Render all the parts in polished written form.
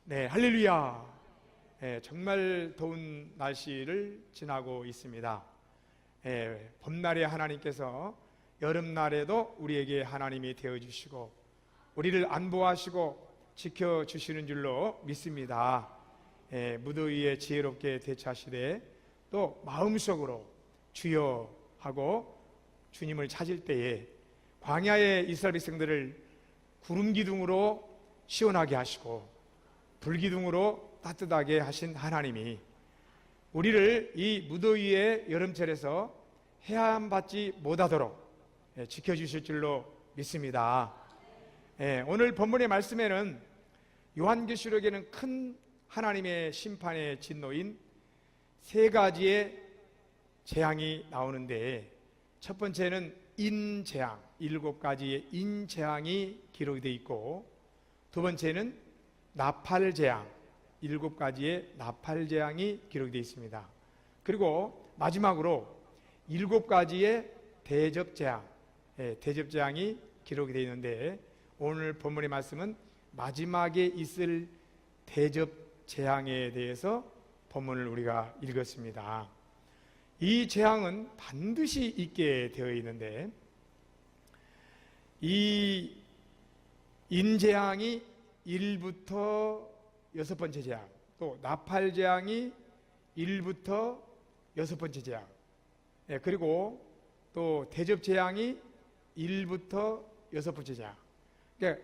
네, 할렐루야. 정말 더운 날씨를 지나고 있습니다. 봄날에 하나님께서 여름날에도 우리에게 하나님이 되어주시고 우리를 안보하시고 지켜주시는 줄로 믿습니다. 무더위에 지혜롭게 대처하시되 또 마음속으로 주여 하고 주님을 찾을 때에 광야의 이스라엘 백성들을 구름 기둥으로 시원하게 하시고 불기둥으로 따뜻하게 하신 하나님이 우리를 이 무더위의 여름철에서 해함받지 못하도록 지켜주실 줄로 믿습니다. 오늘 본문의 말씀에는 요한계시록에는 큰 하나님의 심판의 진노인 세 가지의 재앙이 나오는데, 첫 번째는 인재앙, 7가지의 인재앙이 기록이 되어 있고, 두 번째는 나팔재앙, 7가지의 나팔재앙이 기록이 되어 있습니다. 그리고 마지막으로 7가지의 대접재앙, 대접재앙이 기록이 되어 있는데, 오늘 본문의 말씀은 마지막에 있을 대접재앙에 대해서 본문을 우리가 읽었습니다. 이 재앙은 반드시 있게 되어 있는데, 이 인재앙이 1부터 6번째 재앙, 또 나팔재앙이 1부터 6번째 재앙, 그리고 또 대접재앙이 1부터 6번째 재앙. 그러니까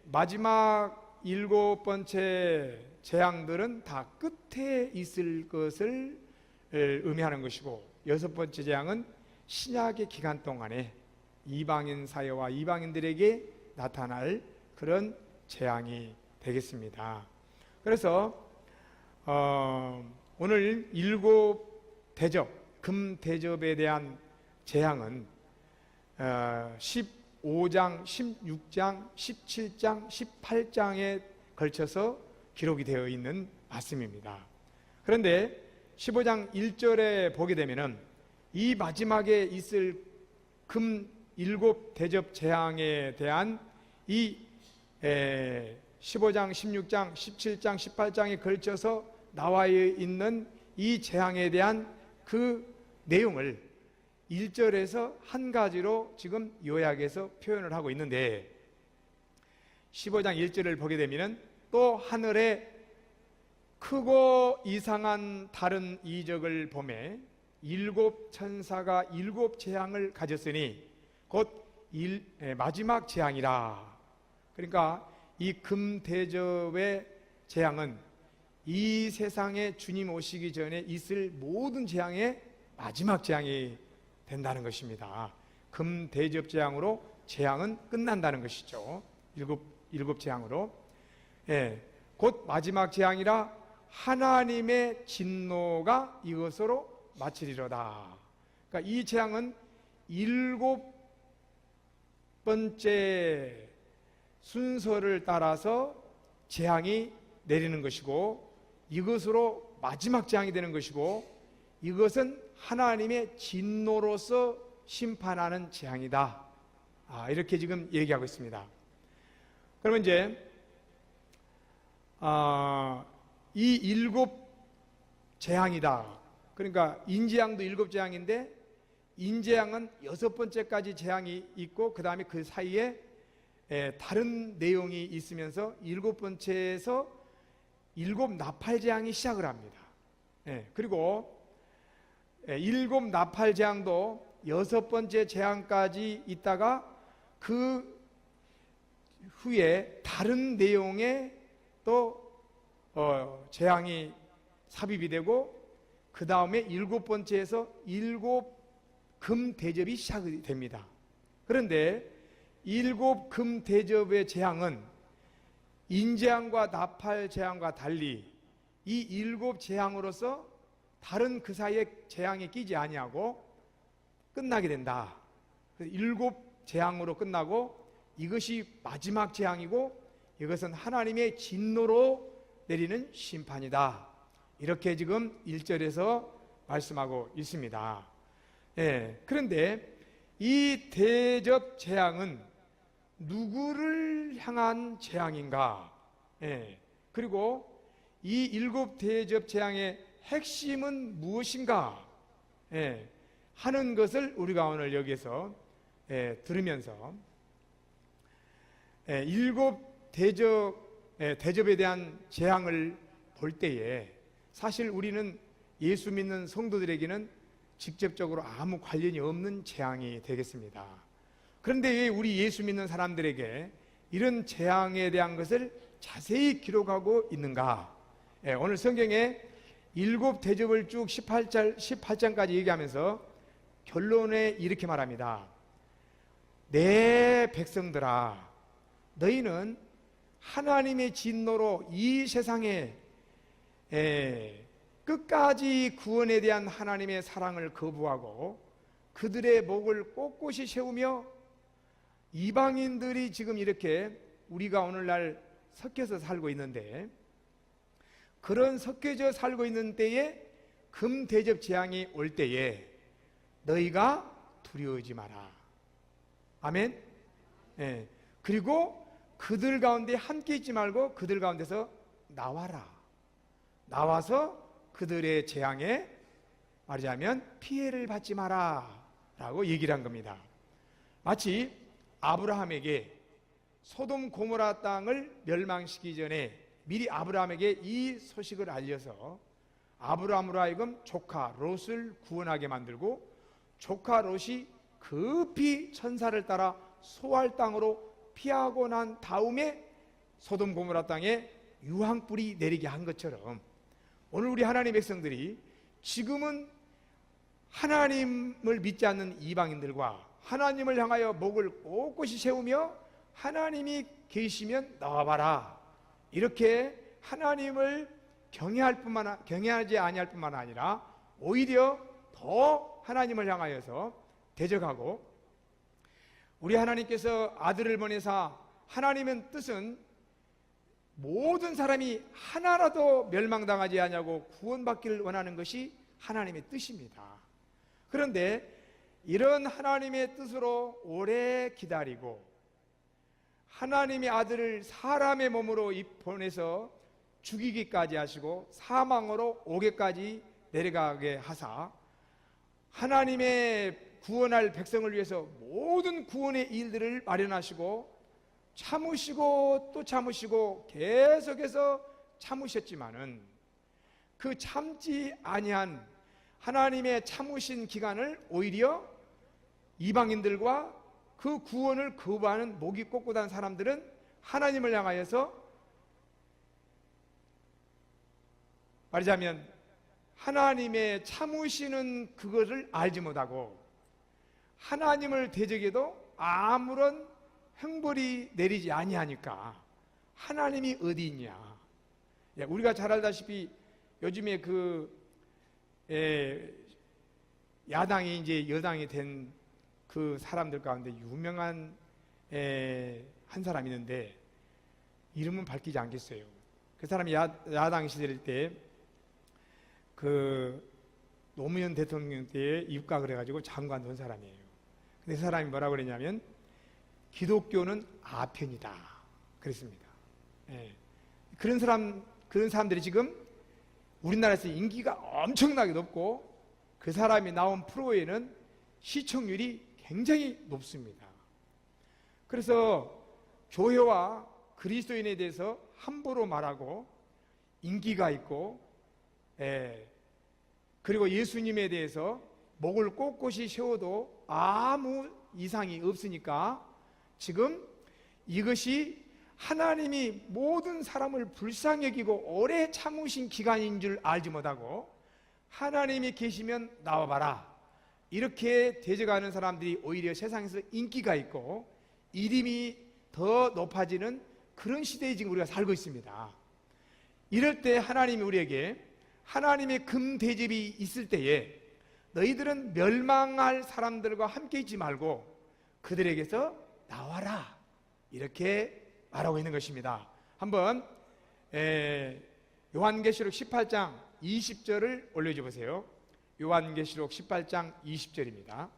마지막 7번째 재앙들은 다 끝에 있을 것을 의미하는 것이고, 6번째 재앙은 신약의 기간 동안에 이방인 사회와 이방인들에게 나타날 그런 재앙이 되겠습니다. 그래서 오늘 7대접, 금대접에 대한 재앙은 15장, 16장, 17장, 18장에 걸쳐서 기록이 되어 있는 말씀입니다. 그런데 15장 1절에 보게 되면은 이 마지막에 있을 금 7대접 재앙에 대한 이 15장, 16장, 17장, 18장에 걸쳐서 나와 있는 이 재앙에 대한 그 내용을 1절에서 한 가지로 지금 요약해서 표현을 하고 있는데, 15장 1절을 보게 되면 또 하늘에 크고 이상한 다른 이적을 보매 7 천사가 7 재앙을 가졌으니 곧 마지막 재앙이라. 그러니까 이 금대접의 재앙은 이 세상에 주님 오시기 전에 있을 모든 재앙의 마지막 재앙이 된다는 것입니다. 금대접 재앙으로 재앙은 끝난다는 것이죠. 7 재앙으로. 곧 마지막 재앙이라 하나님의 진노가 이것으로 마치리로다. 그러니까 이 재앙은 7번째 순서를 따라서 재앙이 내리는 것이고, 이것으로 마지막 재앙이 되는 것이고, 이것은 하나님의 진노로서 심판하는 재앙이다. 이렇게 지금 얘기하고 있습니다. 그러면 이제 이 7 재앙이다. 그러니까 인재앙도 7 재앙인데, 인재앙은 6번째까지 재앙이 있고 그 다음에 그 사이에 다른 내용이 있으면서 7번째에서 7 나팔재앙이 시작을 합니다. 그리고 7 나팔재앙도 6번째 재앙까지 있다가 그 후에 다른 내용의 또 재앙이 삽입이 되고, 그 다음에 7번째에서 7 금대접이 시작이 됩니다. 그런데 7 금대접의 재앙은 인재앙과 나팔재앙과 달리 이 7 재앙으로서 다른 그 사이에 재앙이 끼지 아니하고 끝나게 된다. 7 재앙으로 끝나고 이것이 마지막 재앙이고 이것은 하나님의 진노로 내리는 심판이다. 이렇게 지금 1절에서 말씀하고 있습니다. 그런데 이 대접 재앙은 누구를 향한 재앙인가? 예. 그리고 이 일곱 대접 재앙의 핵심은 무엇인가 예. 하는 것을 우리가 오늘 여기서 들으면서 일곱 대접에 대한 재앙을 볼 때에 사실 우리는 예수 믿는 성도들에게는 직접적으로 아무 관련이 없는 재앙이 되겠습니다. 그런데 왜 우리 예수 믿는 사람들에게 이런 재앙에 대한 것을 자세히 기록하고 있는가? 오늘 성경에 일곱 대접을 쭉 18장까지 얘기하면서 결론에 이렇게 말합니다. 내 백성들아, 너희는 하나님의 진노로 이 세상에 끝까지 구원에 대한 하나님의 사랑을 거부하고 그들의 목을 꼿꼿이 세우며 이방인들이 지금 이렇게 우리가 오늘날 섞여서 살고 있는데 그런 섞여져 살고 있는 때에 금대접 재앙이 올 때에 너희가 두려워하지 마라. 아멘. 그리고 그들 가운데 함께 있지 말고 그들 가운데서 나와라. 나와서 그들의 재앙에 말하자면 피해를 받지 마라 라고 얘기를 한 겁니다. 마치 아브라함에게 소돔 고모라 땅을 멸망시키기 전에 미리 아브라함에게 이 소식을 알려서 아브라함으로 하여금 조카 롯을 구원하게 만들고 조카 롯이 급히 천사를 따라 소알 땅으로 피하고 난 다음에 소돔 고모라 땅에 유황불이 내리게 한 것처럼 오늘 우리 하나님의 백성들이 지금은 하나님을 믿지 않는 이방인들과 하나님을 향하여 목을 꼿꼿이 세우며 하나님이 계시면 나와봐라 이렇게 하나님을 경외하지 아니할 뿐만 아니라 오히려 더 하나님을 향하여서 대적하고 우리 하나님께서 아들을 보내사 하나님의 뜻은 모든 사람이 하나라도 멸망당하지 아니하고 구원받기를 원하는 것이 하나님의 뜻입니다. 그런데 이런 하나님의 뜻으로 오래 기다리고 하나님의 아들을 사람의 몸으로 보내서 죽이기까지 하시고 사망으로 오게까지 내려가게 하사 하나님의 구원할 백성을 위해서 모든 구원의 일들을 마련하시고 참으시고 또 참으시고 계속해서 참으셨지만은 그 참지 아니한 하나님의 참으신 기간을 오히려 이방인들과 그 구원을 거부하는 목이 꼿꼿한 사람들은 하나님을 향하여서 말하자면 하나님의 참으시는 그것을 알지 못하고 하나님을 대적해도 아무런 형벌이 내리지 아니하니까 하나님이 어디 있냐. 우리가 잘 알다시피 요즘에 야당이 이제 여당이 된 그 사람들 가운데 유명한 한 사람이 있는데 이름은 밝히지 않겠어요. 그 사람이 야당 시절 때 그 노무현 대통령 때에 입각을 해가지고 장관 된 사람이에요. 근데 그 사람이 뭐라고 그랬냐면 기독교는 아편이다 그랬습니다. 그런 사람들이 지금 우리나라에서 인기가 엄청나게 높고 그 사람이 나온 프로에는 시청률이 굉장히 높습니다. 그래서 교회와 그리스도인에 대해서 함부로 말하고 인기가 있고 그리고 예수님에 대해서 목을 꼿꼿이 세워도 아무 이상이 없으니까 지금 이것이 하나님이 모든 사람을 불쌍히 여기고 오래 참으신 기간인 줄 알지 못하고 하나님이 계시면 나와봐라 이렇게 대적하는 사람들이 오히려 세상에서 인기가 있고 이름이 더 높아지는 그런 시대에 지금 우리가 살고 있습니다. 이럴 때 하나님이 우리에게 하나님의 금대접이 있을 때에 너희들은 멸망할 사람들과 함께 있지 말고 그들에게서 나와라 이렇게 말하고 있는 것입니다. 한번 요한계시록 18장 20절을 올려줘 보세요. 요한계시록 18장 20절입니다.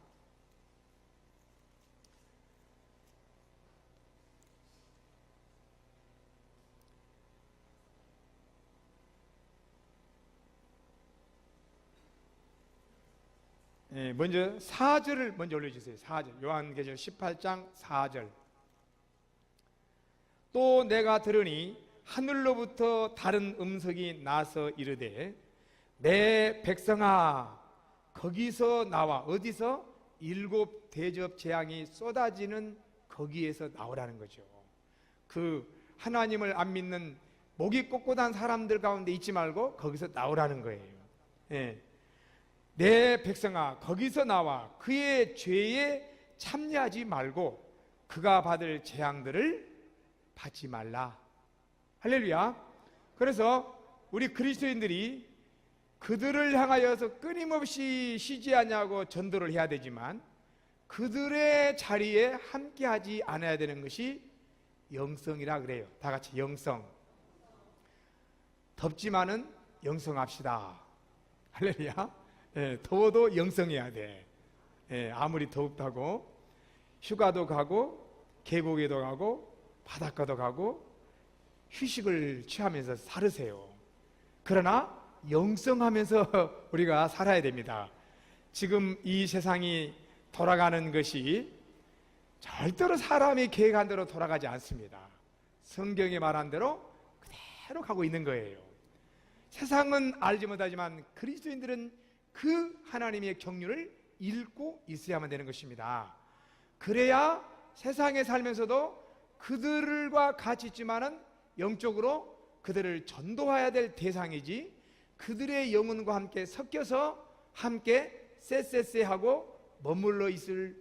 먼저 4절을 먼저 올려주세요. 4절. 요한계시록 18장 4절. 또 내가 들으니 하늘로부터 다른 음성이 나서 이르되 내 백성아 거기서 나와. 어디서? 7 대접 재앙이 쏟아지는 거기에서 나오라는 거죠. 그 하나님을 안 믿는 목이 꼿꼿한 사람들 가운데 있지 말고 거기서 나오라는 거예요. 내 백성아 거기서 나와 그의 죄에 참여하지 말고 그가 받을 재앙들을 받지 말라. 할렐루야. 그래서 우리 그리스도인들이 그들을 향하여서 끊임없이 쉬지 않냐고 전도를 해야 되지만 그들의 자리에 함께하지 않아야 되는 것이 영성이라 그래요. 다 같이 영성. 덥지만은 영성합시다. 할렐루야. 더워도 영성해야 돼. 아무리 덥다고 휴가도 가고 계곡에도 가고 바닷가도 가고 휴식을 취하면서 살으세요. 그러나 영성하면서 우리가 살아야 됩니다. 지금 이 세상이 돌아가는 것이 절대로 사람이 계획한 대로 돌아가지 않습니다. 성경이 말한 대로 그대로 가고 있는 거예요. 세상은 알지 못하지만 그리스도인들은 그 하나님의 경륜을 읽고 있어야만 되는 것입니다. 그래야 세상에 살면서도 그들과 같이 있지만은 영적으로 그들을 전도해야 될 대상이지 그들의 영혼과 함께 섞여서 함께 쎄쎄쎄하고 머물러 있을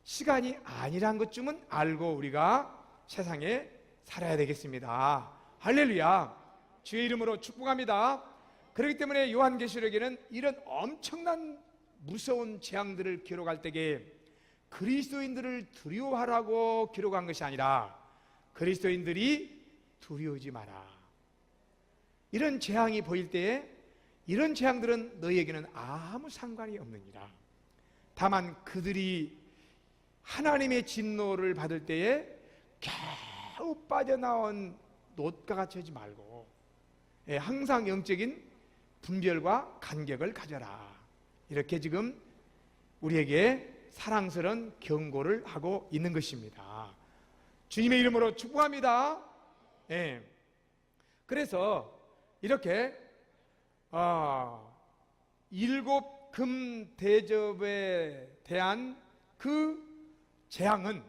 시간이 아니란 것쯤은 알고 우리가 세상에 살아야 되겠습니다. 할렐루야. 주의 이름으로 축복합니다. 그렇기 때문에 요한계시록에는 이런 엄청난 무서운 재앙들을 기록할 때에 그리스도인들을 두려워하라고 기록한 것이 아니라 그리스도인들이 두려워하지 마라. 이런 재앙이 보일 때에 이런 재앙들은 너희에게는 아무 상관이 없느니라. 다만 그들이 하나님의 진노를 받을 때에 겨우 빠져나온 놋과 같이 하지 말고 항상 영적인 분별과 간격을 가져라. 이렇게 지금 우리에게 사랑스러운 경고를 하고 있는 것입니다. 주님의 이름으로 축복합니다. 그래서 이렇게 7 금 대접에 대한 그 재앙은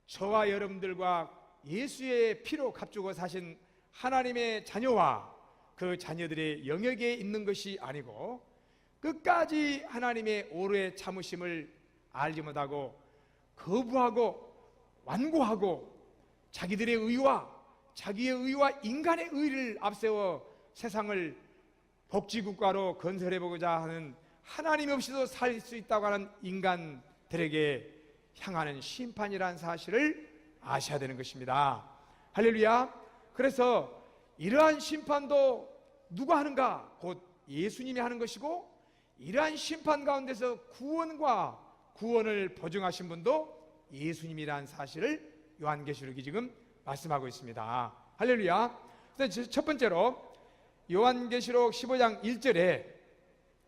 저와 여러분들과 예수의 피로 값주고 사신 하나님의 자녀와 그 자녀들의 영역에 있는 것이 아니고 끝까지 하나님의 오래 참으심을 알지 못하고 거부하고 완고하고 자기들의 의와 자기의 의와 인간의 의를 앞세워 세상을 복지국가로 건설해보고자 하는 하나님 없이도 살 수 있다고 하는 인간들에게 향하는 심판이라는 사실을 아셔야 되는 것입니다. 할렐루야. 그래서 이러한 심판도 누가 하는가? 곧 예수님이 하는 것이고 이러한 심판 가운데서 구원을 보증하신 분도 예수님이라는 사실을 요한계시록이 지금 말씀하고 있습니다. 할렐루야. 첫 번째로 요한계시록 15장 1절에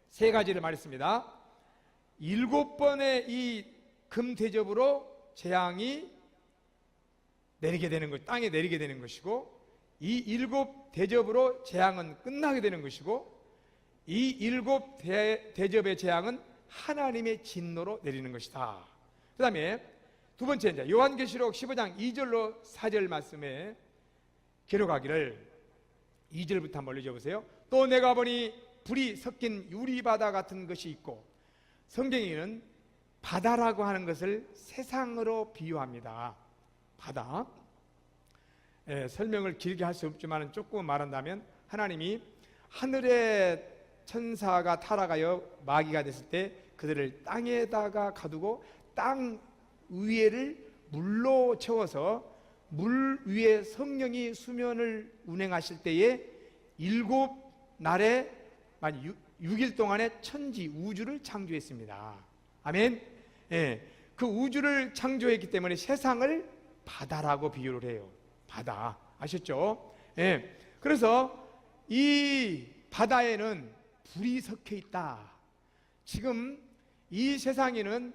세 가지를 말했습니다. 7번의 이 금대접으로 재앙이 내리게 되는 것, 땅에 내리게 되는 것이고 이 7 대접으로 재앙은 끝나게 되는 것이고 이 7 대접의 재앙은 하나님의 진노로 내리는 것이다. 그 다음에 두 번째 이제 요한계시록 15장 2절로 4절 말씀에 기록하기를 2절부터 한번 읽어보세요. 또 내가 보니 불이 섞인 유리바다 같은 것이 있고 성경에는 바다라고 하는 것을 세상으로 비유합니다. 바다. 설명을 길게 할 수 없지만 조금 말한다면 하나님이 하늘의 천사가 타락하여 마귀가 됐을 때 그들을 땅에다가 가두고 땅 위에를 물로 채워서 물 위에 성령이 수면을 운행하실 때에 7날에 6일 동안에 천지 우주를 창조했습니다. 아멘. 그 우주를 창조했기 때문에 세상을 바다라고 비유를 해요. 바다. 아셨죠? 그래서 이 바다에는 불이 섞여 있다. 지금 이 세상에는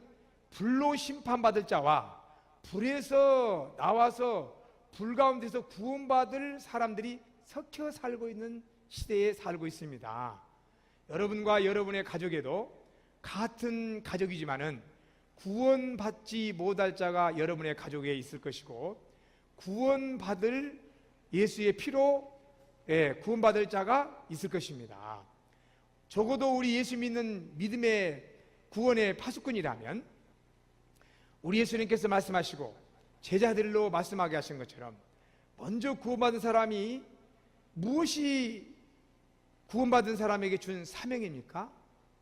불로 심판받을 자와 불에서 나와서 불 가운데서 구원받을 사람들이 섞여 살고 있는 시대에 살고 있습니다. 여러분과 여러분의 가족에도 같은 가족이지만은 구원받지 못할 자가 여러분의 가족에 있을 것이고, 구원받을 예수의 피로 구원받을 자가 있을 것입니다. 적어도 우리 예수 믿는 믿음의 구원의 파수꾼이라면 우리 예수님께서 말씀하시고 제자들로 말씀하게 하신 것처럼 먼저 구원받은 사람이 무엇이 구원받은 사람에게 준 사명입니까?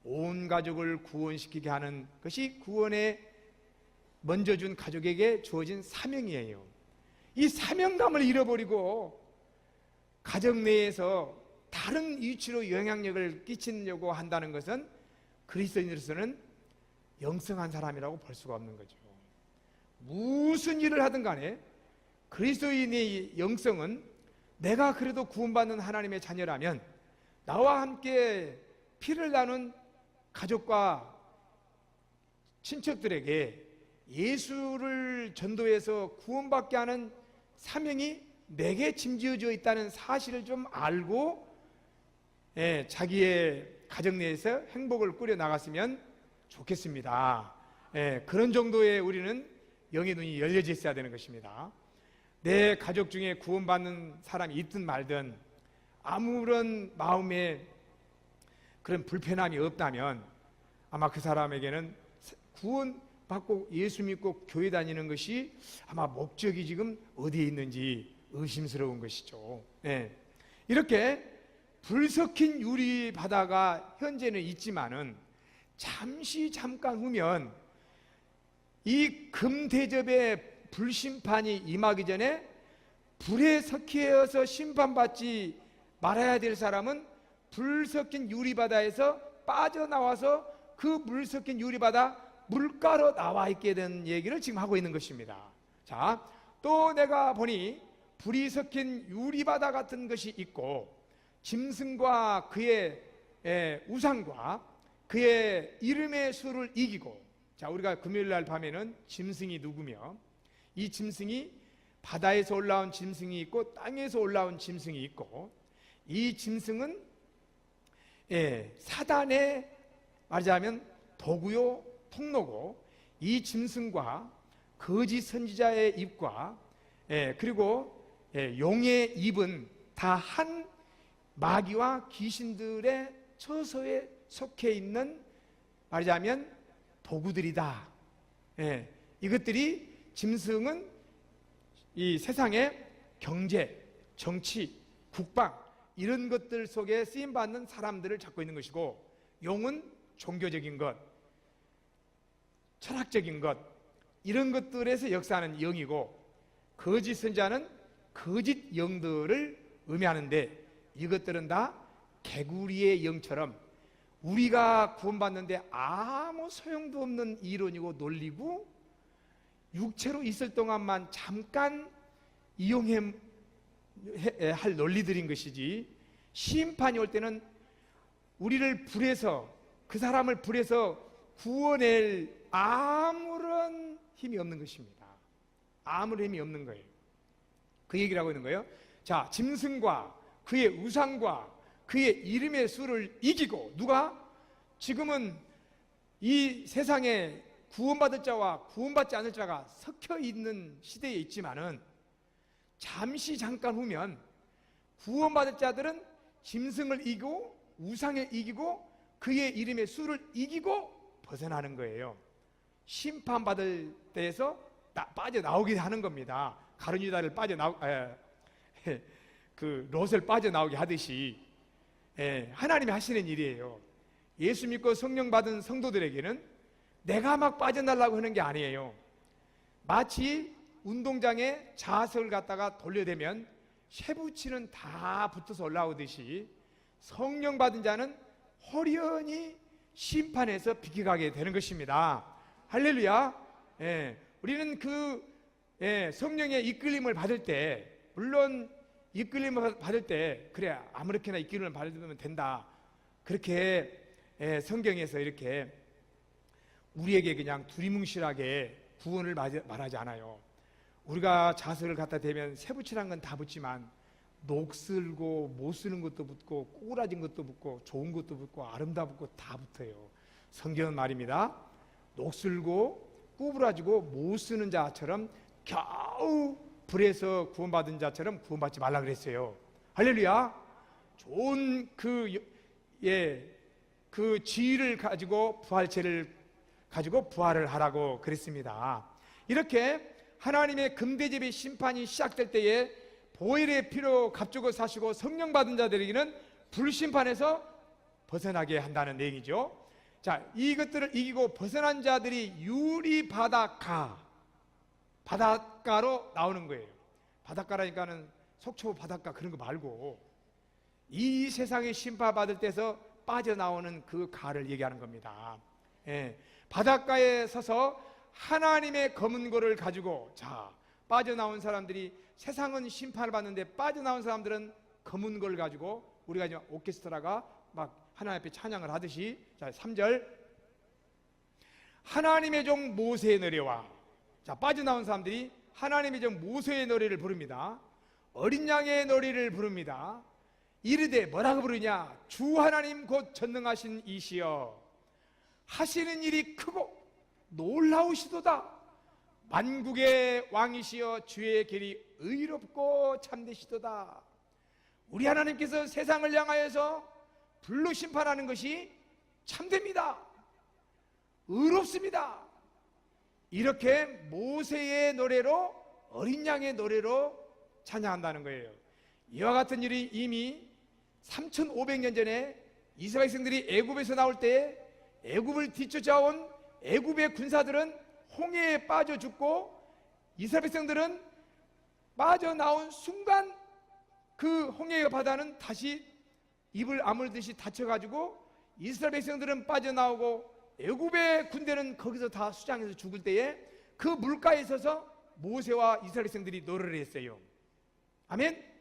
온 가족을 구원시키게 하는 것이 구원에 먼저 준 가족에게 주어진 사명이에요. 이 사명감을 잃어버리고 가정 내에서 다른 위치로 영향력을 끼치려고 한다는 것은 그리스도인으로서는 영성한 사람이라고 볼 수가 없는 거죠. 무슨 일을 하든 간에 그리스도인의 영성은 내가 그래도 구원받는 하나님의 자녀라면 나와 함께 피를 나눈 가족과 친척들에게 예수를 전도해서 구원받게 하는 사명이 내게 짐지어져 있다는 사실을 좀 알고 자기의 가정 내에서 행복을 꾸려 나갔으면 좋겠습니다. 그런 정도의 우리는 영의 눈이 열려져 있어야 되는 것입니다. 내 가족 중에 구원받는 사람이 있든 말든 아무런 마음에 그런 불편함이 없다면 아마 그 사람에게는 구원받고 예수 믿고 교회 다니는 것이 아마 목적이 지금 어디에 있는지 의심스러운 것이죠. 이렇게 불 섞인 유리 바다가 현재는 있지만은 잠깐 후면 이 금대접의 불심판이 임하기 전에 불에 섞여서 심판받지 말아야 될 사람은 불 섞인 유리바다에서 빠져나와서 그 물 섞인 유리바다 물가로 나와 있게 된 얘기를 지금 하고 있는 것입니다. 자, 또 내가 보니 불이 섞인 유리바다 같은 것이 있고 짐승과 그의 우상과 그의 이름의 수를 이기고, 자, 우리가 금요일날 밤에는 짐승이 누구며 이 짐승이 바다에서 올라온 짐승이 있고 땅에서 올라온 짐승이 있고, 이 짐승은 사단의 말하자면 도구요 통로고, 이 짐승과 거짓 선지자의 입과 그리고 용의 입은 다 한 마귀와 귀신들의 처소에 속해 있는 말하자면 도구들이다. 이것들이 짐승은 이 세상의 경제, 정치, 국방 이런 것들 속에 쓰임받는 사람들을 잡고 있는 것이고, 용은 종교적인 것, 철학적인 것 이런 것들에서 역사하는 영이고, 거짓 선자는 거짓 영들을 의미하는데 이것들은 다 개구리의 영처럼 우리가 구원받는데 아무 소용도 없는 이론이고 논리고 육체로 있을 동안만 잠깐 이용해 할 논리들인 것이지, 심판이 올 때는 우리를 불에서 그 사람을 불에서 구원할 아무런 힘이 없는 것입니다. 아무런 힘이 없는 거예요. 그 얘기를 하고 있는 거예요. 자, 짐승과 그의 우상과 그의 이름의 수를 이기고, 누가? 지금은 이 세상에 구원받을 자와 구원받지 않을 자가 섞여 있는 시대에 있지만은 잠깐 후면 구원받을 자들은 짐승을 이기고 우상을 이기고 그의 이름의 수를 이기고 벗어나는 거예요. 심판받을 때에서 빠져나오게 하는 겁니다. 가룟 유다를 그 롯을 빠져나오게 하듯이 하나님이 하시는 일이에요. 예수 믿고 성령 받은 성도들에게는 내가 막 빠져나려고 하는 게 아니에요. 마치 운동장에 자석을 갖다가 돌려대면 쇠붙이는 다 붙어서 올라오듯이 성령 받은 자는 호련히 심판에서 비켜가게 되는 것입니다. 할렐루야. 우리는 그 성령의 이끌림을 받을 때, 물론 이끌림을 받을 때 그래 아무렇게나 이끌림을 받으면 된다, 그렇게 성경에서 이렇게 우리에게 그냥 두리뭉실하게 구원을 말하지 않아요. 우리가 자석을 갖다 대면 새붙이란 건 다 붙지만 녹슬고 못 쓰는 것도 붙고 꼬꾸라진 것도 붙고 좋은 것도 붙고 아름답고 붙고 다 붙어요. 성경은 말입니다. 녹슬고 구부라지고 못 쓰는 자처럼 겨우 불에서 구원받은 자처럼 구원받지 말라 그랬어요. 할렐루야. 좋은 그 지위를 가지고 부활체를 가지고 부활을 하라고 그랬습니다. 이렇게 하나님의 금대접의 심판이 시작될 때에 보혈의 피로 값주고 사시고 성령 받은 자들에게는 불심판에서 벗어나게 한다는 내용이죠. 자, 이것들을 이기고 벗어난 자들이 유리 바닷가로 나오는 거예요. 바닷가라니까는 속초 바닷가 그런 거 말고 이 세상에 심판받을 때서 빠져나오는 그 가를 얘기하는 겁니다. 바닷가에 서서 하나님의 검은 고를 가지고 빠져나온 사람들이 세상은 심판을 받는데 빠져나온 사람들은 검은 걸 가지고 우리가 이제 오케스트라가 막 하나님 앞에 찬양을 하듯이 3절 하나님의 종 모세의 노래와 빠져나온 사람들이 하나님의 종 모세의 노래를 부릅니다. 어린 양의 노래를 부릅니다. 이르되 뭐라고 부르냐? 주 하나님 곧 전능하신 이시여 하시는 일이 크고 놀라우시도다. 만국의 왕이시여 주의 길이 의롭고 참되시도다. 우리 하나님께서 세상을 향하여서 불로 심판하는 것이 참됩니다. 의롭습니다. 이렇게 모세의 노래로 어린 양의 노래로 찬양한다는 거예요. 이와 같은 일이 이미 3500년 전에 이스라엘 백성들이 애굽에서 나올 때 애굽을 뒤쫓아온 애굽의 군사들은 홍해에 빠져 죽고 이스라엘 백성들은 빠져나온 순간 그 홍해 바다는 다시 입을 아물듯이 닫혀가지고 이스라엘 백성들은 빠져나오고 애굽의 군대는 거기서 다 수장해서 죽을 때에 그 물가에 서서 모세와 이스라엘 백성들이 노래를 했어요. 아멘.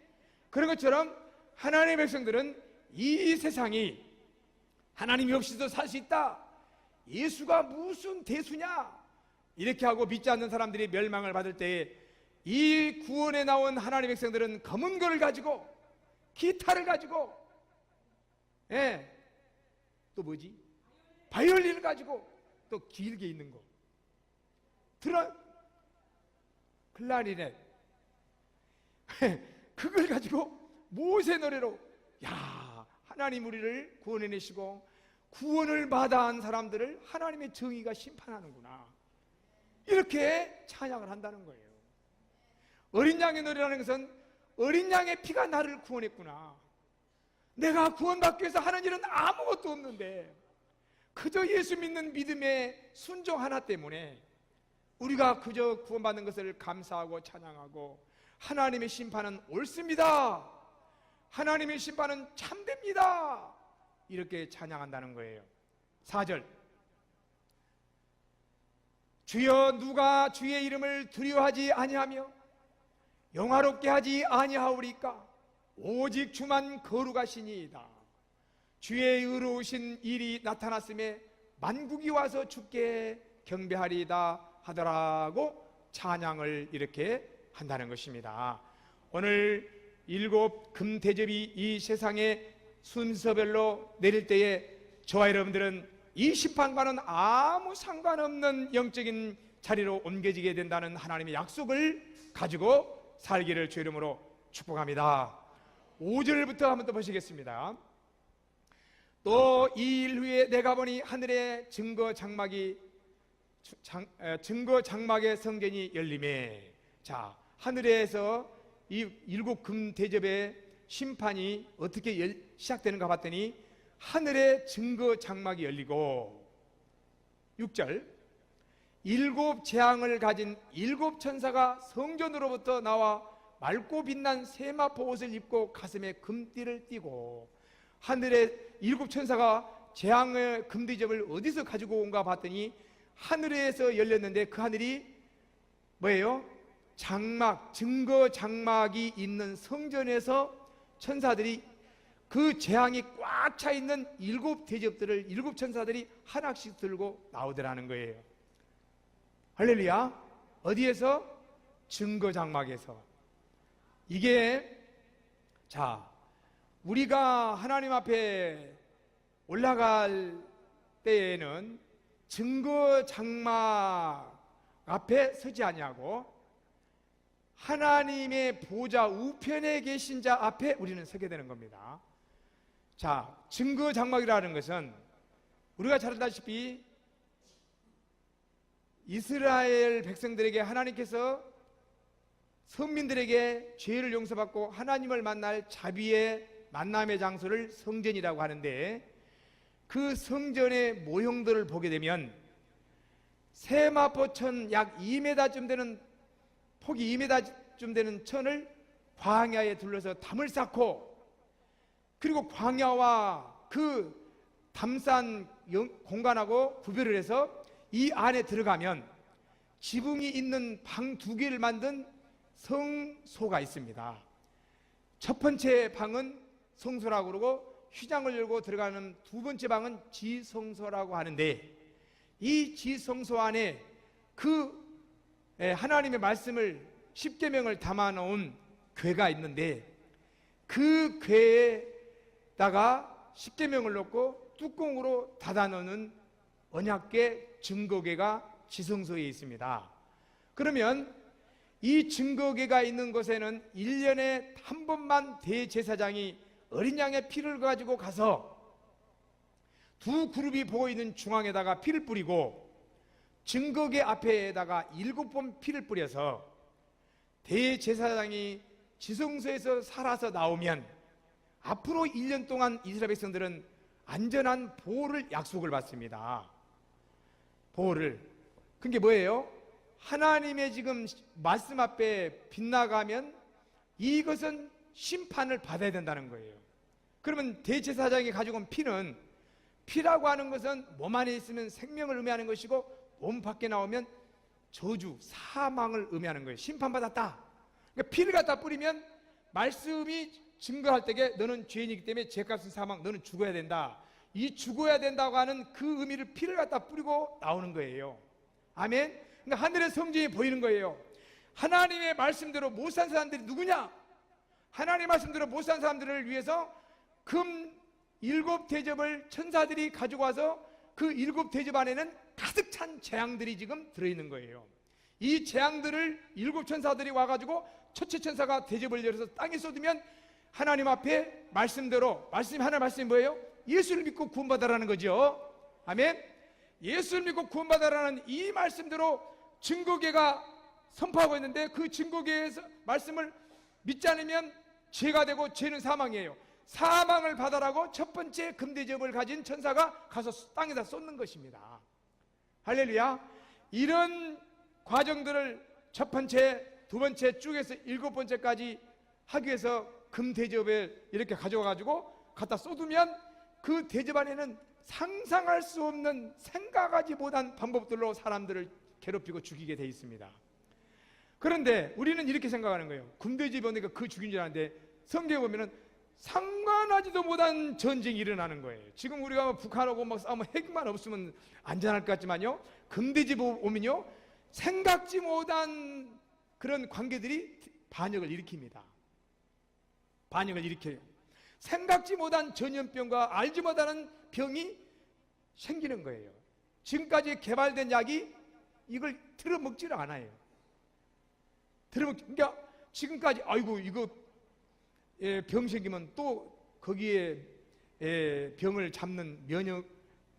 그런 것처럼 하나님의 백성들은 이 세상이 하나님이 없이도 살 수 있다. 예수가 무슨 대수냐? 이렇게 하고 믿지 않는 사람들이 멸망을 받을 때에 이 구원에 나온 하나님의 백성들은 검은 거를 가지고 기타를 가지고 또 뭐지? 바이올린을 가지고 또 길게 있는 거 클라리넷 그걸 가지고 모세 노래로 하나님 우리를 구원해내시고 구원을 마다한 사람들을 하나님의 정의가 심판하는구나 이렇게 찬양을 한다는 거예요. 어린 양의 노래라는 것은 어린 양의 피가 나를 구원했구나. 내가 구원받기 위해서 하는 일은 아무것도 없는데 그저 예수 믿는 믿음의 순종 하나 때문에 우리가 그저 구원받는 것을 감사하고 찬양하고 하나님의 심판은 옳습니다. 하나님의 심판은 참됩니다. 이렇게 찬양한다는 거예요. 4절 주여 누가 주의 이름을 두려워하지 아니하며 영화롭게 하지 아니하오리까? 오직 주만 거룩하시니이다. 주의 의로우신 일이 나타났음에 만국이 와서 주께 경배하리이다 하더라고 찬양을 이렇게 한다는 것입니다. 오늘 7 금대접이 이 세상에 순서별로 내릴 때에 저와 여러분들은 이 심판과는 아무 상관없는 영적인 자리로 옮겨지게 된다는 하나님의 약속을 가지고 살기를 주 이름으로 축복합니다. 5절부터 한번 더 보시겠습니다. 또 이 일 후에 내가 보니 하늘에 증거 장막의 성전이 열리매. 하늘에서 이 7 금대접의 심판이 어떻게 시작되는가 봤더니 하늘에 증거 장막이 열리고 6절 7 재앙을 가진 7 천사가 성전으로부터 나와 맑고 빛난 세마포 옷을 입고 가슴에 금띠를 띠고 하늘에 7 천사가 재앙의 금대접을 어디서 가지고 온가 봤더니 하늘에서 열렸는데 그 하늘이 뭐예요? 장막, 증거 장막이 있는 성전에서 천사들이 그 재앙이 꽉 차 있는 7 대접들을 7 천사들이 하나씩 들고 나오더라는 거예요. 할렐루야. 어디에서? 증거 장막에서. 이게 자, 우리가 하나님 앞에 올라갈 때에는 증거 장막 앞에 서지 아니하고 하나님의 보좌 우편에 계신 자 앞에 우리는 서게 되는 겁니다. 자, 증거 장막이라는 것은 우리가 잘 알다시피 이스라엘 백성들에게 하나님께서 선민들에게 죄를 용서받고 하나님을 만날 자비의 만남의 장소를 성전이라고 하는데, 그 성전의 모형들을 보게 되면 세마포천 약 2m쯤 되는, 폭이 2m쯤 되는 천을 광야에 둘러서 담을 쌓고, 그리고 광야와 그 담산 공간하고 구별을 해서 이 안에 들어가면 지붕이 있는 방 2개를 만든 성소가 있습니다. 첫 번째 방은 성소라고 그러고 휘장을 열고 들어가는 2번째 방은 지성소라고 하는데, 이 지성소 안에 그 하나님의 말씀을 10계명을 담아놓은 궤가 있는데, 그 궤에다가 10계명을 넣고 뚜껑으로 닫아놓는 언약궤 증거궤가 지성소에 있습니다. 그러면 이 증거궤가 있는 곳에는 1년에 한 번만 대제사장이 어린 양의 피를 가지고 가서 2 그룹이 보고 있는 중앙에다가 피를 뿌리고, 증거궤 앞에다가 7번 피를 뿌려서 대제사장이 지성소에서 살아서 나오면 앞으로 1년 동안 이스라엘 백성들은 안전한 보호를 약속을 받습니다. 보호를. 그게 뭐예요? 하나님의 지금 말씀 앞에 빗나가면 이것은 심판을 받아야 된다는 거예요. 그러면 대제사장이 가지고 온 피는, 피라고 하는 것은 몸 안에 있으면 생명을 의미하는 것이고 몸 밖에 나오면 저주, 사망을 의미하는 거예요. 심판받았다. 그러니까 피를 갖다 뿌리면 말씀이 증거할 때에 너는 죄인이기 때문에 죄값은 사망, 너는 죽어야 된다. 이 죽어야 된다고 하는 그 의미를 피를 갖다 뿌리고 나오는 거예요. 아멘. 그러니까 하늘의 성전이 보이는 거예요. 하나님의 말씀대로 못 산 사람들이 누구냐? 하나님의 말씀대로 못 산 사람들을 위해서 금 7 대접을 천사들이 가지고 와서 그 7 대접 안에는 가득 찬 재앙들이 지금 들어있는 거예요. 이 재앙들을 7 천사들이 와가지고 첫째 천사가 대접을 열어서 땅에 쏟으면 하나님 앞에 말씀대로, 하나님 말씀이 뭐예요? 예수를 믿고 구원받아라는 거죠. 아멘. 예수를 믿고 구원받아라는 이 말씀대로 증거궤가 선포하고 있는데, 그 증거궤에서 말씀을 믿지 않으면 죄가 되고 죄는 사망이에요. 사망을 받아라고 첫 번째 금대접을 가진 천사가 가서 땅에다 쏟는 것입니다. 할렐루야. 이런 과정들을 첫 번째, 2번째 쭉 해서 7번째까지 하기 위해서 금대접을 이렇게 가져와가지고 갖다 쏟으면 그 대접 안에는 상상할 수 없는, 생각하지 못한 방법들로 사람들을 괴롭히고 죽이게 돼 있습니다. 그런데 우리는 이렇게 생각하는 거예요. 금대접이 오니까 그 죽인 줄 아는데, 성경에 보면은 상관하지도 못한 전쟁이 일어나는 거예요. 지금 우리가 북한하고 막 싸우면 핵만 없으면 안전할 것 같지만요, 금대접 오면요 생각지 못한 그런 관계들이 반역을 일으킵니다. 반역을 일으켜요. 생각지 못한 전염병과 알지 못하는 병이 생기는 거예요. 지금까지 개발된 약이 이걸 틀어먹지를 않아요. 그러니까 지금까지 아이고 이거 병 생기면 또 거기에 병을 잡는 면역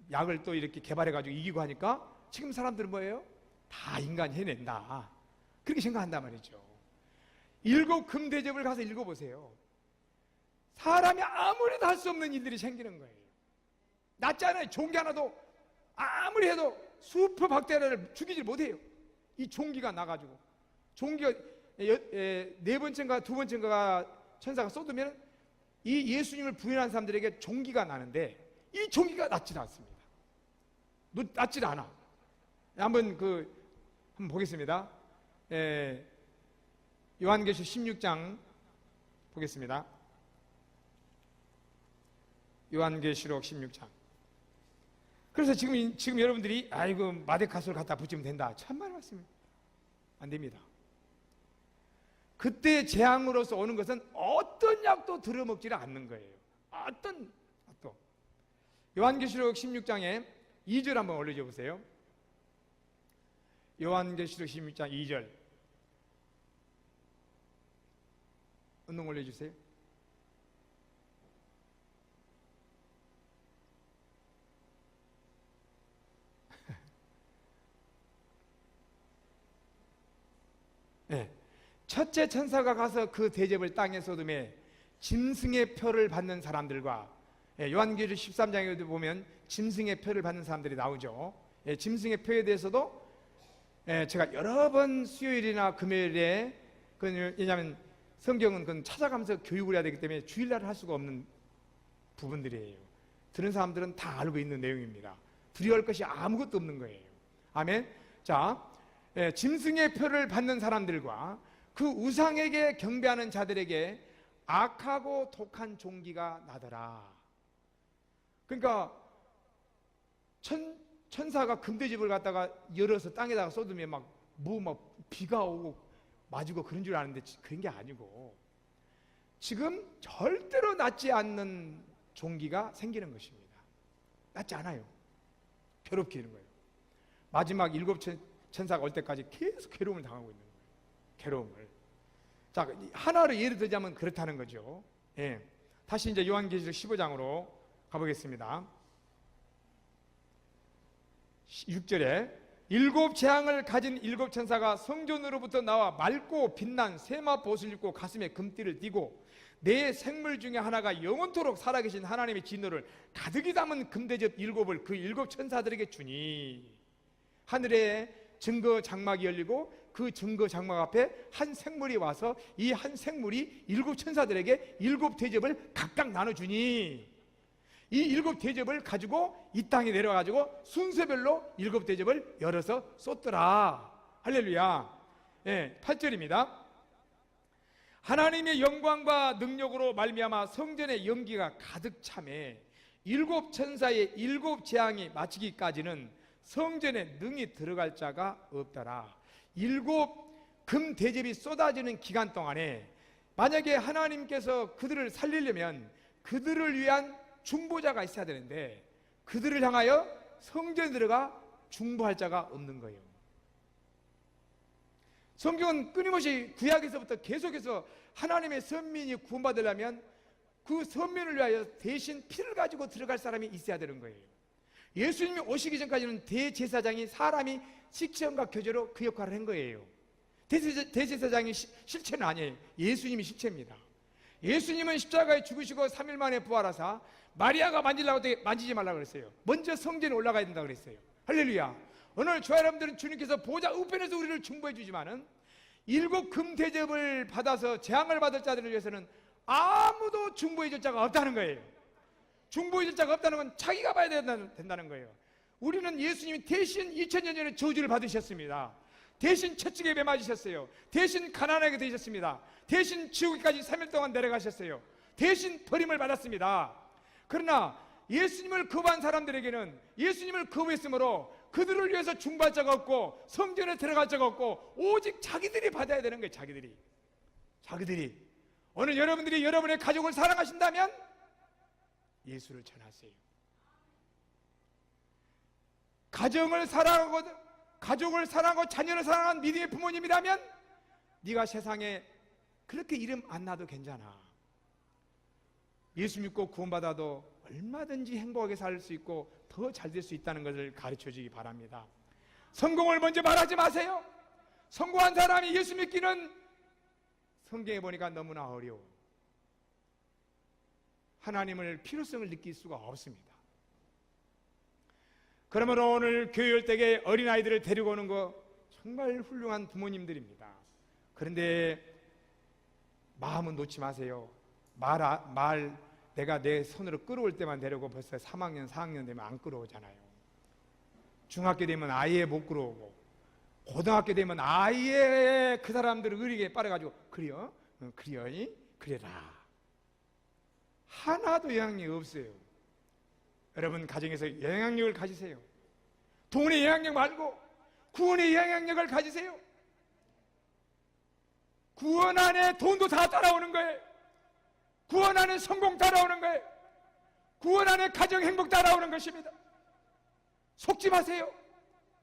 약을 또 이렇게 개발해가지고 이기고 하니까 지금 사람들은 뭐예요? 다 인간 해낸다. 그렇게 생각한단 말이죠. 7 금대접을 가서 읽어보세요. 사람이 아무래도 할 수 없는 일들이 생기는 거예요. 낫잖아요. 종기 하나도 아무리 해도 수퍼 박테리아를 죽이질 못해요. 이 종기가 나가지고, 종기가 4번째인가 2번째인가 천사가 쏟으면 이 예수님을 부인한 사람들에게 종기가 나는데, 이 종기가 낫지 않습니다. 낫지 않아. 한번 보겠습니다. 요한계시 16장 보겠습니다. 요한계시록 16장. 그래서 지금 여러분들이 아이고 마데카솔 갖다 붙이면 된다. 참말 말씀이에요. 안 됩니다. 그때 재앙으로서 오는 것은 어떤 약도 들어먹지를 않는 거예요. 어떤 약도. 요한계시록 16장에 2절 한번 올려줘 보세요. 요한계시록 16장 2절. 운동 올려주세요. 네. 첫째 천사가 가서 그 대접을 땅에 쏟음에 짐승의 표를 받는 사람들과, 요한계시록 13장에도 보면 짐승의 표를 받는 사람들이 나오죠. 짐승의 표에 대해서도 제가 여러 번 수요일이나 금요일에, 왜냐하면 성경은 그건 찾아가면서 교육을 해야 되기 때문에 주일날 할 수가 없는 부분들이에요. 들은 사람들은 다 알고 있는 내용입니다. 두려워할 것이 아무것도 없는 거예요. 아멘. 자, 짐승의 표를 받는 사람들과 그 우상에게 경배하는 자들에게 악하고 독한 종기가 나더라. 그러니까 천사가 금대접을 갖다가 열어서 땅에다가 쏟으면 막 비가 오고 맞고 그런 줄 아는데 그런 게 아니고 지금 절대로 낫지 않는 종기가 생기는 것입니다. 낫지 않아요. 괴롭게 하는 거예요. 마지막 7 천사가 올 때까지 계속 괴로움을 당하고 있는 거예요. 괴로움을. 자, 하나로 예를 들자면 그렇다는 거죠. 다시 이제 요한계시록 15장으로 가보겠습니다. 6절에 7 재앙을 가진 7 천사가 성전으로부터 나와 맑고 빛난 세마 옷을 입고 가슴에 금띠를 띠고 네 생물 중에 하나가 영원토록 살아계신 하나님의 진노를 가득히 담은 금대접 7을 그 7 천사들에게 주니 하늘에 증거 장막이 열리고 그 증거 장막 앞에 한 생물이 와서 이 한 생물이 7 천사들에게 7 대접을 각각 나눠주니 이 7 대접을 가지고 이 땅에 내려가지고 순서별로 7 대접을 열어서 쏟더라. 할렐루야. 8절입니다. 하나님의 영광과 능력으로 말미암아 성전의 연기가 가득 차매 7 천사의 7 재앙이 마치기까지는 성전에 능히 들어갈 자가 없더라. 7 금 대접이 쏟아지는 기간 동안에 만약에 하나님께서 그들을 살리려면 그들을 위한 중보자가 있어야 되는데 그들을 향하여 성전에 들어가 중보할 자가 없는 거예요. 성경은 끊임없이 구약에서부터 계속해서 하나님의 선민이 구원받으려면 그 선민을 위하여 대신 피를 가지고 들어갈 사람이 있어야 되는 거예요. 예수님이 오시기 전까지는 대제사장이 사람이 식체형과 교제로 그 역할을 한 거예요. 대제사장이 실체는 아니에요. 예수님이 실체입니다. 예수님은 십자가에 죽으시고 3일 만에 부활하사 마리아가 만지려고 때 만지지 말라고 그랬어요. 먼저 성전에 올라가야 된다고 그랬어요. 할렐루야. 오늘 저와 여러분들은 주님께서 보좌 우편에서 우리를 중보해 주지만은 7 금 대접을 받아서 재앙을 받을 자들을 위해서는 아무도 중보해 줄 자가 없다는 거예요. 중보해 줄 자가 없다는 건 자기가 봐야 된다는 거예요. 우리는 예수님이 대신 2000년 전에 저주를 받으셨습니다. 대신 채찍에 매 맞으셨어요. 대신 가난하게 되셨습니다. 대신 지옥에까지 3일 동안 내려가셨어요. 대신 버림을 받았습니다. 그러나 예수님을 거부한 사람들에게는 예수님을 거부했으므로 그들을 위해서 중보할 자가 없고 성전에 들어갈 자가 없고 오직 자기들이 받아야 되는 거예요. 자기들이 오늘 여러분들이 여러분의 가족을 사랑하신다면 예수를 전하세요. 가정을 사랑하고 가족을 사랑하고 자녀를 사랑하는 믿음의 부모님이라면 네가 세상에 그렇게 이름 안 놔도 괜찮아. 예수 믿고 구원받아도 얼마든지 행복하게 살 수 있고 더 잘 될 수 있다는 것을 가르쳐 주기 바랍니다. 성공을 먼저 말하지 마세요. 성공한 사람이 예수 믿기는 성경에 보니까 너무나 어려워. 하나님을 필요성을 느낄 수가 없습니다. 그러므로 오늘 교회 때에 어린아이들을 데리고 오는 거 정말 훌륭한 부모님들입니다. 그런데 마음은 놓지 마세요. 내가 내 손으로 끌어올 때만 데리고 벌써 3학년, 4학년 되면 안 끌어오잖아요. 중학교 되면 아예 못 끌어오고 고등학교 되면 아예 그 사람들을 의리게 빨아가지고 그래라 하나도 영향이 없어요. 여러분 가정에서 영향력을 가지세요. 돈의 영향력 말고 구원의 영향력을 가지세요. 구원 안에 돈도 다 따라오는 거예요. 구원 안에 성공 따라오는 거예요. 구원 안에 가정 행복 따라오는 것입니다. 속지 마세요.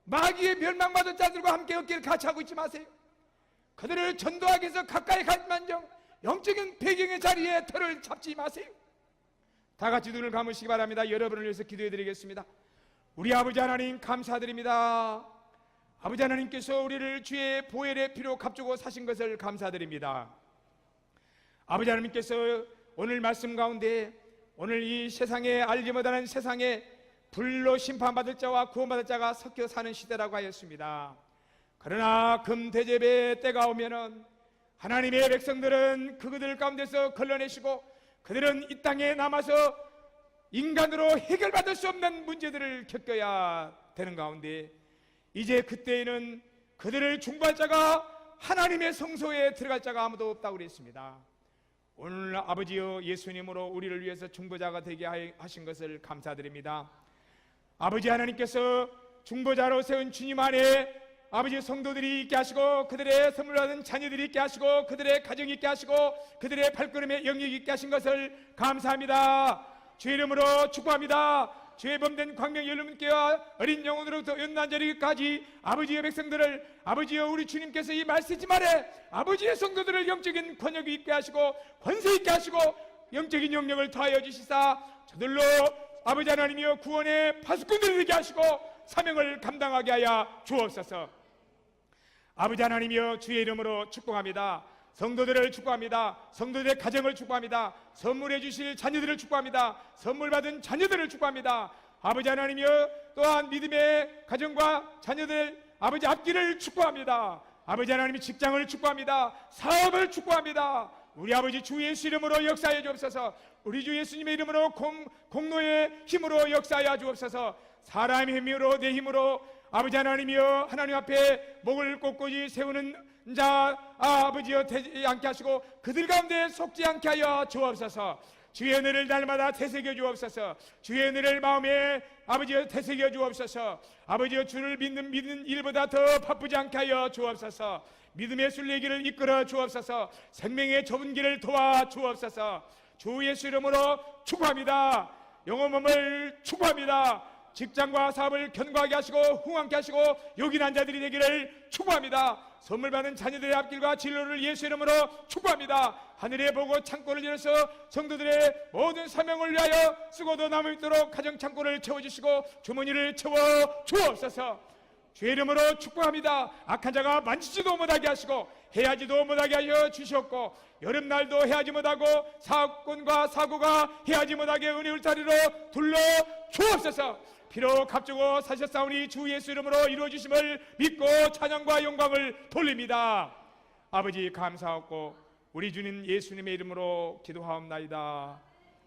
마귀의 멸망받은 자들과 함께 어깨를 같이 하고 있지 마세요. 그들을 전도하기 위해서 가까이 갈만정 영적인 배경의 자리에 털을 잡지 마세요. 다 같이 눈을 감으시기 바랍니다. 여러분을 위해서 기도해 드리겠습니다. 우리 아버지 하나님 감사드립니다. 아버지 하나님께서 우리를 주의 보혈의 피로 값주고 사신 것을 감사드립니다. 아버지 하나님께서 오늘 말씀 가운데 오늘 이 세상에 알지 못하는 세상에 불로 심판받을 자와 구원받을 자가 섞여 사는 시대라고 하였습니다. 그러나 금대접의 때가 오면은 하나님의 백성들은 그들 가운데서 걸러내시고 그들은 이 땅에 남아서 인간으로 해결받을 수 없는 문제들을 겪어야 되는 가운데 이제 그때에는 그들을 중보할 자가 하나님의 성소에 들어갈 자가 아무도 없다고 그랬습니다. 오늘 아버지여 예수님으로 우리를 위해서 중보자가 되게 하신 것을 감사드립니다. 아버지 하나님께서 중보자로 세운 주님 안에 아버지 성도들이 있게 하시고 그들의 선물 받은 자녀들이 있게 하시고 그들의 가정이 있게 하시고 그들의 발걸음에 영역이 있게 하신 것을 감사합니다. 주의 이름으로 축복합니다. 죄 범된 광명 여러분께와 어린 영혼으로부터 연단자리까지 아버지의 백성들을 아버지여 우리 주님께서 이 말씀지 말에 아버지의 성도들을 영적인 권력이 있게 하시고 권세 있게 하시고 영적인 영역을 더하여 주시사 저들로 아버지 하나님이여 구원의 파수꾼들이 되게 하시고 사명을 감당하게 하여 주옵소서. 아버지 하나님이여 주의 이름으로 축복합니다. 성도들을 축복합니다. 성도들의 가정을 축복합니다. 선물해 주실 자녀들을 축복합니다. 선물 받은 자녀들을 축복합니다. 아버지 하나님이여 또한 믿음의 가정과 자녀들 아버지 앞길을 축복합니다. 아버지 하나님이 직장을 축복합니다. 사업을 축복합니다. 우리 아버지 주 예수 이름으로 역사해 주옵소서. 우리 주 예수님의 이름으로 공로의 힘으로 역사하여 주옵소서. 사람의 힘으로 내 힘으로 아버지 하나님이여 하나님 앞에 목을 꼿꼿이 세우는 자 아버지여 되지 않게 하시고 그들 가운데 속지 않게 하여 주옵소서. 주의 은혜를 날마다 되새겨 주옵소서. 주의 은혜를 마음에 아버지여 되새겨 주옵소서. 아버지여 주를 믿는 일보다 더 바쁘지 않게 하여 주옵소서. 믿음의 순례길을 이끌어 주옵소서. 생명의 좁은 길을 도와 주옵소서. 주 예수 이름으로 축복합니다. 영혼 몸을 축복합니다. 직장과 사업을 견고하게 하시고 흥왕케 하시고 요긴한 자들이 되기를 축복합니다. 선물 받은 자녀들의 앞길과 진로를 예수 이름으로 축복합니다. 하늘에 보고 창고를 열어서 성도들의 모든 사명을 위하여 쓰고도 남을 있도록 가정 창고를 채워주시고 주머니를 채워 주옵소서. 주의 이름으로 축복합니다. 악한 자가 만지지도 못하게 하시고 해하지도 못하게 하여 주셨고 여름날도 해하지 못하고 사건과 사고가 해하지 못하게 은혜 울타리로 둘러 주옵소서. 피로 값주고 사셨사오니 주 예수 이름으로 이루어주심을 믿고 찬양과 영광을 돌립니다. 아버지 감사하고 우리 주님 예수님의 이름으로 기도하옵나이다.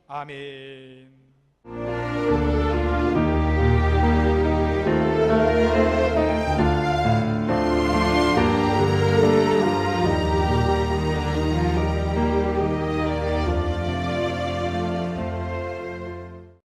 아멘.